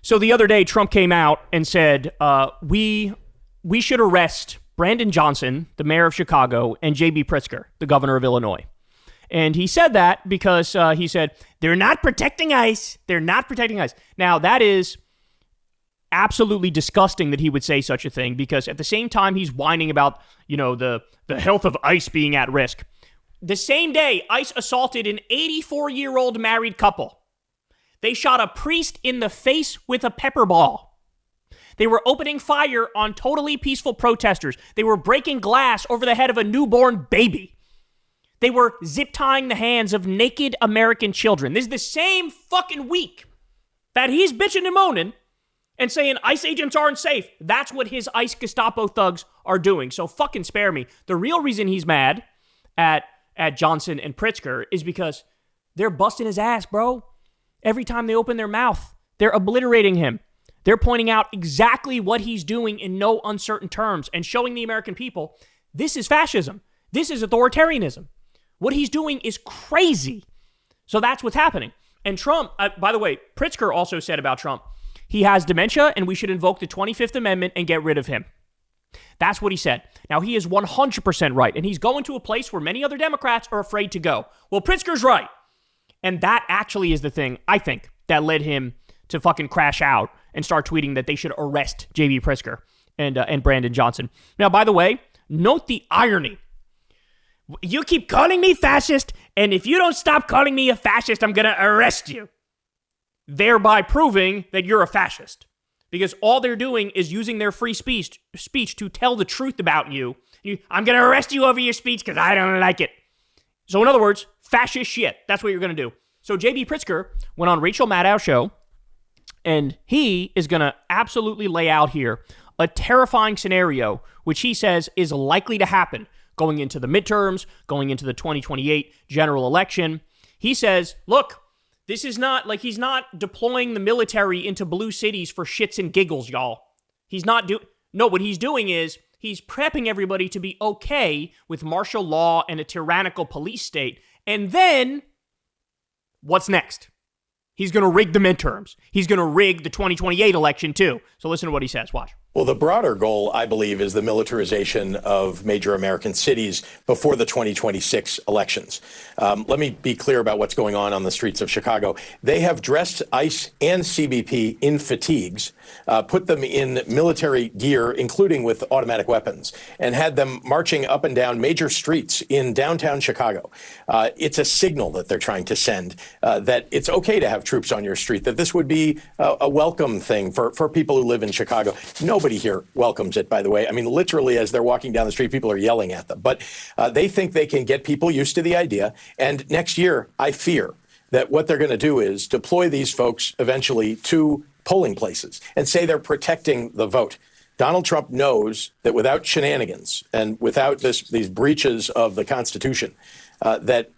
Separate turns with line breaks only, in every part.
So the other day, Trump came out and said, we should arrest Brandon Johnson, the mayor of Chicago, and J.B. Pritzker, the governor of Illinois. And he said that because he said, they're not protecting ICE. They're not protecting ICE. Now, that is absolutely disgusting that he would say such a thing, because at the same time he's whining about, the health of ICE being at risk. The same day, ICE assaulted an 84-year-old married couple. They shot a priest in the face with a pepper ball. They were opening fire on totally peaceful protesters. They were breaking glass over the head of a newborn baby. They were zip-tying the hands of naked American children. This is the same fucking week that he's bitching and moaning and saying ICE agents aren't safe. That's what his ICE Gestapo thugs are doing. So fucking spare me. The real reason he's mad at Johnson and Pritzker is because they're busting his ass, bro. Every time they open their mouth, they're obliterating him. They're pointing out exactly what he's doing in no uncertain terms and showing the American people, this is fascism. This is authoritarianism. What he's doing is crazy. So that's what's happening. And Trump, by the way, Pritzker also said about Trump, he has dementia and we should invoke the 25th Amendment and get rid of him. That's what he said. Now, he is 100% right, and he's going to a place where many other Democrats are afraid to go. Well, Pritzker's right. And that actually is the thing, I think, that led him to fucking crash out and start tweeting that they should arrest J.B. Pritzker and Brandon Johnson. Now, by the way, note the irony. You keep calling me fascist, and if you don't stop calling me a fascist, I'm going to arrest you. Thereby proving that you're a fascist. Because all they're doing is using their free speech to tell the truth about you. I'm going to arrest you over your speech because I don't like it. So in other words, fascist shit. That's what you're going to do. So J.B. Pritzker went on Rachel Maddow's show, and he is going to absolutely lay out here a terrifying scenario, which he says is likely to happen going into the midterms, going into the 2028 general election. He says, look, this is not like he's not deploying the military into blue cities for shits and giggles, y'all. What he's doing is he's prepping everybody to be okay with martial law and a tyrannical police state. And then, what's next? He's going to rig the midterms. He's going to rig the 2028 election, too. So listen to what he says. Watch.
Well, the broader goal, I believe, is the militarization of major American cities before the 2026 elections. Let me be clear about what's going on the streets of Chicago. They have dressed ICE and CBP in fatigues, put them in military gear, including with automatic weapons, and had them marching up and down major streets in downtown Chicago. It's a signal that they're trying to send that it's okay to have troops on your street, that this would be a welcome thing for people who live in Chicago. Nobody here welcomes it, by the way. I mean, literally, as they're walking down the street, people are yelling at them. But they think they can get people used to the idea. And next year, I fear that what they're going to do is deploy these folks eventually to polling places and say they're protecting the vote. Donald Trump knows that without shenanigans and without these breaches of the Constitution, that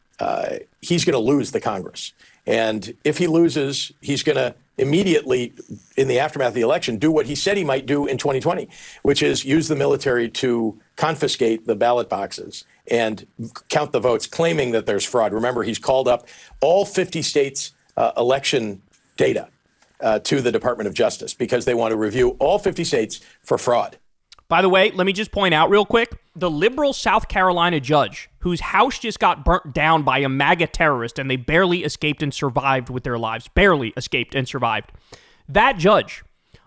he's going to lose the Congress. And if he loses, he's going to immediately, in the aftermath of the election, do what he said he might do in 2020, which is use the military to confiscate the ballot boxes and count the votes, claiming that there's fraud. Remember, he's called up all 50 states' election data to the Department of Justice because they want to review all 50 states for fraud.
By the way, let me just point out real quick, the liberal South Carolina judge whose house just got burnt down by a MAGA terrorist and they barely escaped and survived with their lives, barely escaped and survived. That judge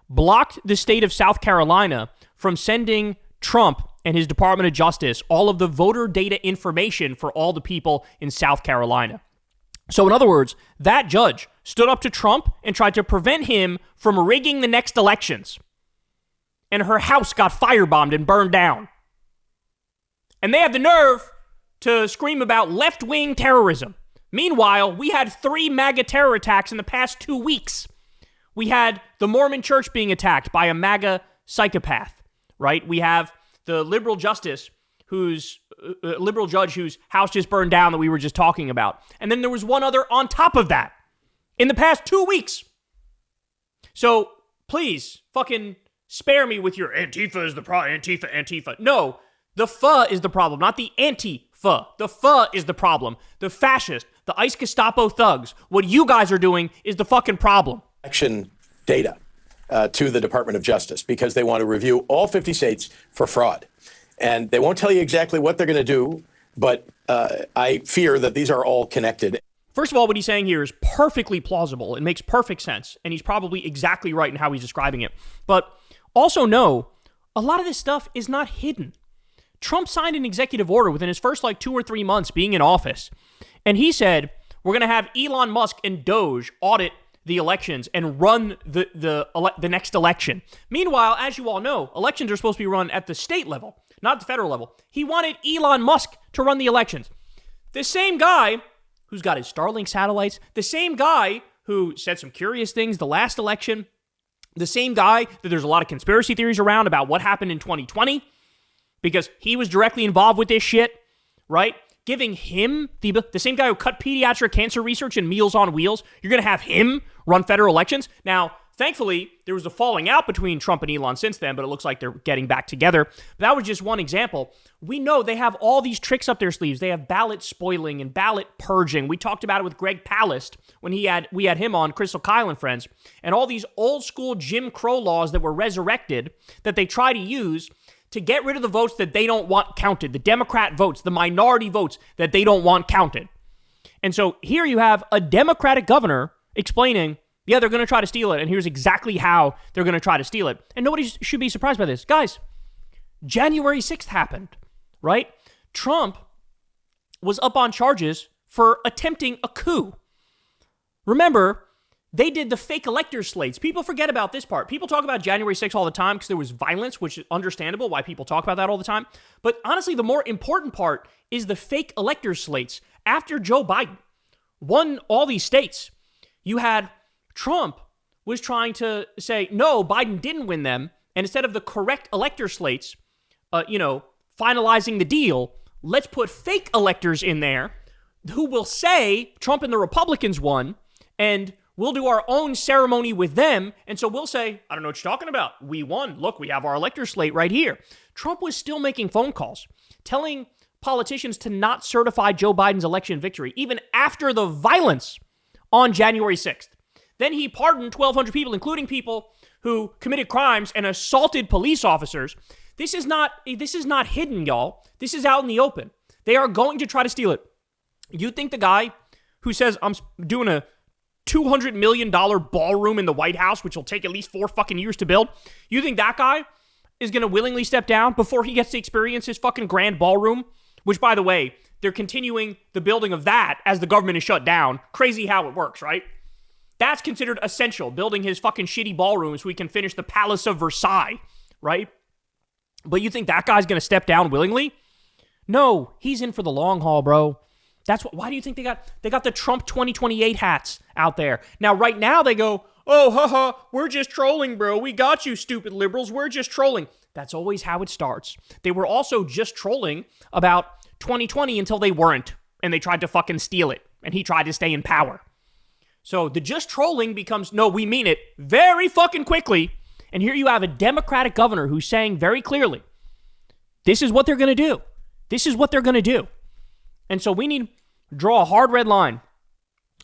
blocked the state of South Carolina from sending Trump and his Department of Justice all of the voter data information for all the people in South Carolina. So in other words, that judge stood up to Trump and tried to prevent him from rigging the next elections. And her house got firebombed and burned down. And they have the nerve to scream about left-wing terrorism. Meanwhile, we had 3 MAGA terror attacks in the past 2 weeks. We had the Mormon church being attacked by a MAGA psychopath, right? We have the liberal judge whose house just burned down that we were just talking about. And then there was one other on top of that in the past 2 weeks. So please, fucking spare me with your Antifa is the problem, Antifa. No, the pho is the problem, not the anti-pho. The pho is the problem. The fascist, the ICE Gestapo thugs, what you guys are doing is the fucking problem.
Election data to the Department of Justice because they want to review all 50 states for fraud. And they won't tell you exactly what they're going to do, but I fear that these are all connected.
First of all, what he's saying here is perfectly plausible. It makes perfect sense, and he's probably exactly right in how he's describing it. But also know, a lot of this stuff is not hidden. Trump signed an executive order within his first 2 or 3 months being in office, and he said, we're going to have Elon Musk and Doge audit the elections and run the next election. Meanwhile, as you all know, elections are supposed to be run at the state level, not the federal level. He wanted Elon Musk to run the elections. The same guy who's got his Starlink satellites, the same guy who said some curious things the last election, the same guy that there's a lot of conspiracy theories around about what happened in 2020 because he was directly involved with this shit, right? Giving him, the same guy who cut pediatric cancer research and Meals on Wheels, you're going to have him run federal elections? Now, thankfully, there was a falling out between Trump and Elon since then, but it looks like they're getting back together. But that was just one example. We know they have all these tricks up their sleeves. They have ballot spoiling and ballot purging. We talked about it with Greg Palast when we had him on, Crystal Kyle and Friends, and all these old school Jim Crow laws that were resurrected that they try to use to get rid of the votes that they don't want counted, the Democrat votes, the minority votes that they don't want counted. And so here you have a Democratic governor explaining, yeah, they're going to try to steal it, and here's exactly how they're going to try to steal it. And nobody should be surprised by this. Guys, January 6th happened, right? Trump was up on charges for attempting a coup. Remember, they did the fake elector slates. People forget about this part. People talk about January 6th all the time because there was violence, which is understandable why people talk about that all the time. But honestly, the more important part is the fake elector slates. After Joe Biden won all these states, you had Trump was trying to say, no, Biden didn't win them. And instead of the correct elector slates, finalizing the deal, let's put fake electors in there who will say Trump and the Republicans won, and we'll do our own ceremony with them. And so we'll say, I don't know what you're talking about. We won. Look, we have our elector slate right here. Trump was still making phone calls, telling politicians to not certify Joe Biden's election victory, even after the violence on January 6th. Then he pardoned 1,200 people, including people who committed crimes and assaulted police officers. This is not hidden, y'all. This is out in the open. They are going to try to steal it. You think the guy who says, I'm doing a $200 million ballroom in the White House, which will take at least 4 fucking years to build, you think that guy is going to willingly step down before he gets to experience his fucking grand ballroom? Which, by the way, they're continuing the building of that as the government is shut down. Crazy how it works, right? That's considered essential, building his fucking shitty ballroom so we can finish the Palace of Versailles, right? But you think that guy's going to step down willingly? No, he's in for the long haul, bro. Why do you think they got the Trump 2028 hats out there? Now, right now they go, oh, haha, we're just trolling, bro. We got you, stupid liberals. We're just trolling. That's always how it starts. They were also just trolling about 2020 until they weren't, and they tried to fucking steal it, and he tried to stay in power. So the just trolling becomes, no, we mean it very fucking quickly. And here you have a Democratic governor who's saying very clearly, this is what they're going to do. This is what they're going to do. And so we need to draw a hard red line.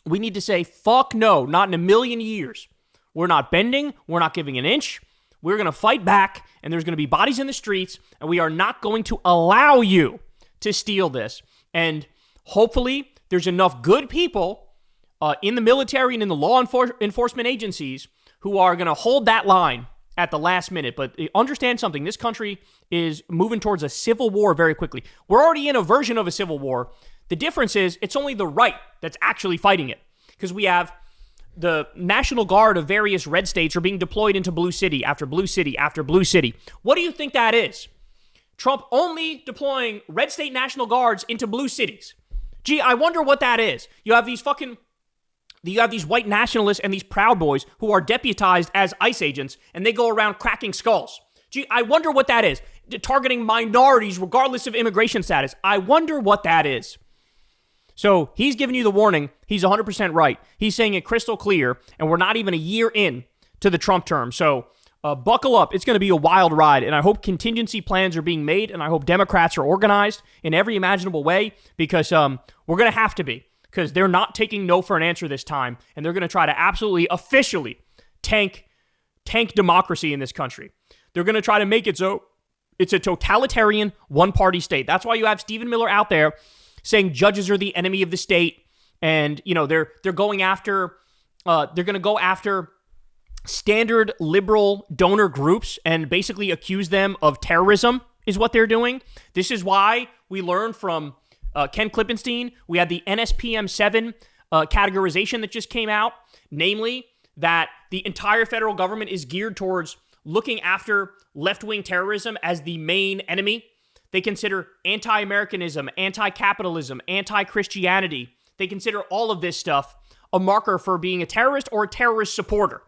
We need to say, fuck no, not in a million years. We're not bending. We're not giving an inch. We're going to fight back, and there's going to be bodies in the streets, and we are not going to allow you to steal this. And hopefully there's enough good people in the military and in the law enforcement agencies who are going to hold that line at the last minute. But understand something. This country is moving towards a civil war very quickly. We're already in a version of a civil war. The difference is it's only the right that's actually fighting it. Because we have the National Guard of various red states are being deployed into blue city after blue city after blue city. What do you think that is? Trump only deploying red state National Guards into blue cities. Gee, I wonder what that is. You have these white nationalists and these Proud Boys who are deputized as ICE agents, and they go around cracking skulls. Gee, I wonder what that is. Targeting minorities regardless of immigration status. I wonder what that is. So he's giving you the warning. He's 100% right. He's saying it crystal clear, and we're not even a year in to the Trump term. So buckle up. It's going to be a wild ride, and I hope contingency plans are being made, and I hope Democrats are organized in every imaginable way, because we're going to have to be, because they're not taking no for an answer this time, and they're going to try to absolutely, officially tank tank democracy in this country. They're going to try to make it so it's a totalitarian one-party state. That's why you have Stephen Miller out there saying judges are the enemy of the state, and they're going after they're going to go after standard liberal donor groups and basically accuse them of terrorism is what they're doing. This is why we learned from Ken Klippenstein. We had the NSPM 7 categorization that just came out, namely that the entire federal government is geared towards looking after left-wing terrorism as the main enemy. They consider anti-Americanism, anti-capitalism, anti-Christianity. They consider all of this stuff a marker for being a terrorist or a terrorist supporter.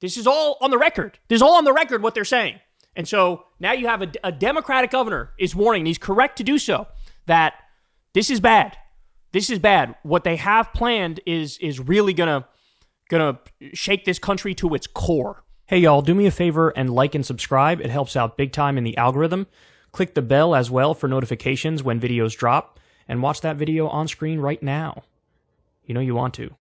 This is all on the record. This is all on the record what they're saying. And so now you have a Democratic governor is warning, and he's correct to do so, that this is bad. This is bad. What they have planned is really gonna shake this country to its core. Hey y'all, do me a favor and like and subscribe. It helps out big time in the algorithm. Click the bell as well for notifications when videos drop, and watch that video on screen right now. You know you want to.